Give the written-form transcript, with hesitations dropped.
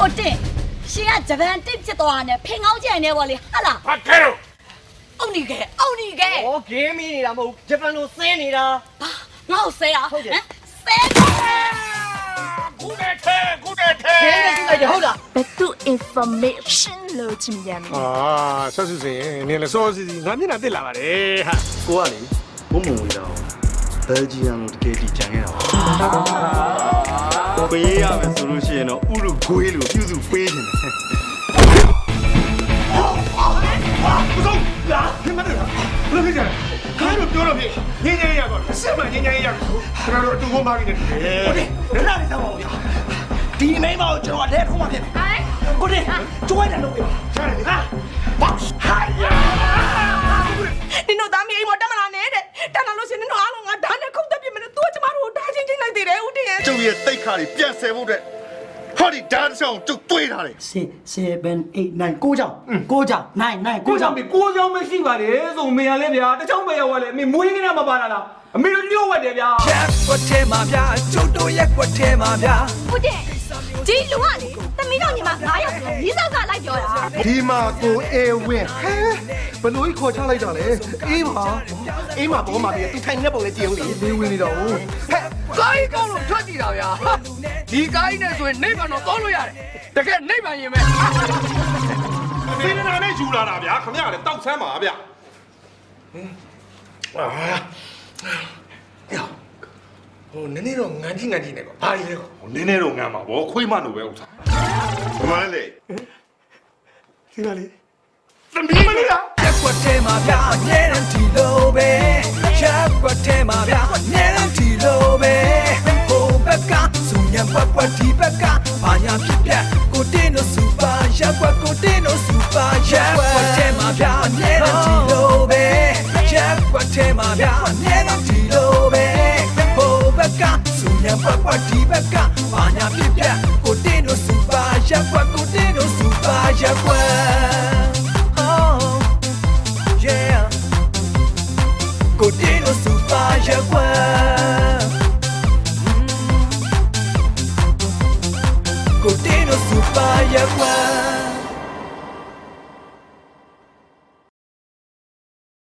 ကိုတင်ရှင်ကဂျပန်တစ်ဖြစ်သွားတယ်ဖင်ကောင်းကြံနေပါလေဟာလား ဘာခဲတော့ အုံနီခဲ။哦，给米啦，冇这份路死你啦！ ဘာငါ့ကိုဆဲတာ ဟုတ်တယ် ဆဲတယ် ခုတဲ့ထဲခုတဲ့ထဲ 给你这个就好了。 ဘယ်သူ information လို့ချင်ပြန်လဲ 啊，小叔先，你来说是俺们那得来吧嘞哈。 ကိုကလေဘုံမဝင်တော့ဘယ်ဂျီယန်လို့တကယ်ဒီကြံခဲ့တာပါပေးရမယ်ဆိုလို့ရှိရင်တော့ဥရုဂွေးလို့ပြုစုပေးနေတယ် 不走，呀，你妈的，不能这样，看着丢了皮，年年一样个，什么年年一样，看着都我妈给你。我的，人哪里找我呀？ဒီမိမကိုကျွန်တော်လက်ခုမှဖြစ်တယ်။ကိုတင်ကျွဲတယ်လို့ပြော။ရှာတယ်ဟာ။ဘောက်။ဟာယာ။နင်တို့သားမီးအိမ်မတက်မလာနဲ့တဲ့။တက်လာလို့ရှင်နင်တို့အားလုံးငါဓာတ်နဲ့ခုတ်တက်ပြမယ်နဲ့သူကကျမတို့ကိုဓာတ်ချင်းချင်းလိုက်သေးတယ်ဦးတင်ရဲ့ ကျုပ်ရဲ့တိတ်ခါတွေပြန်ဆယ်ဖို့အတွက်ဟောဒီဓာတ်ဆောင်ကျုပ်တွေးထားတယ် 7 8 9 9ကြောင်9ကြောင်9 9 ကိုကြောင့်မေကိုကြောင့်မရှိပါလေဆိုမေရလဲဗျာတချောင်းပဲရောက်သွားလေမေမွေးကင်းမပါလာလားအမေတို့လျှို့ဝတ်တယ်ဗျာ ရက်ကွက်ထဲမှာဗျာကျုပ်တို့ရက်ကွက်ထဲမှာဗျာ ဟုတ်တယ်ဒီလူကလေသမီးတော်ညီမ9ယောက်ဆိုလေးဆောက်ကလိုက်ပြောတာ ဒီမှာကိုအေဝင်းဟဲဘယ်လိုကြီးခေါ်ချလိုက်တာလဲအေးပါအေးမှာပေါ်မှာပြီးသူထိုင်နေပုံလေးကြည့်ဦးလေလေးဝင်းနေတော့ဟဲ့ ကိုင်းကောင်းလို့ထွက်ကြည့်တာဗျာဒီကိုင်းနဲ့ဆိုရင်နေဗန်တော့သွားလို့ရတယ်တကယ်နေဗန်ရင်ပဲ စေနာနဲ့ယူလာတာဗျာခမရလည်းတောက်ဆမ်းပါဗျာဟိုနည်းနည်းတော့ငန်းကြီးနဲ့ကောဘာကြီးလဲကော နင်းနေတော့ငမ်းပါဗောခွေးမလို့ပဲဥစ္စာဘမလေ ဒီပါလေ သမီးမလေးလား ရက်ကွက်ထဲမှာဗျာညနေတီလိုပဲရက်ကွက်ထဲမှာဗျာညနေတီလိုပဲဟိုဘက်ကစုံရံပွက်ပွက်ဒီဘက်ကဘာညာဖြစ်ပြကိုတင်းတို့စူပါရက်ကွက်ကိုတင်းတို့စူပါရက်ကွက်ထဲမှာဗျာညနေတီလိုပဲရက်ကွက်ထဲမှာဗျာညနေတီလိုပဲဟိုဘက်ကစုံရံပွက်ပွက်ဒီဘက်ကဘာညာဖြစ်ပြကိုတင်းတို့စူပါရက်ကွက်ကိုတင်းတို့စူပါရက်ကွက် Yeah, go dino super, yeah.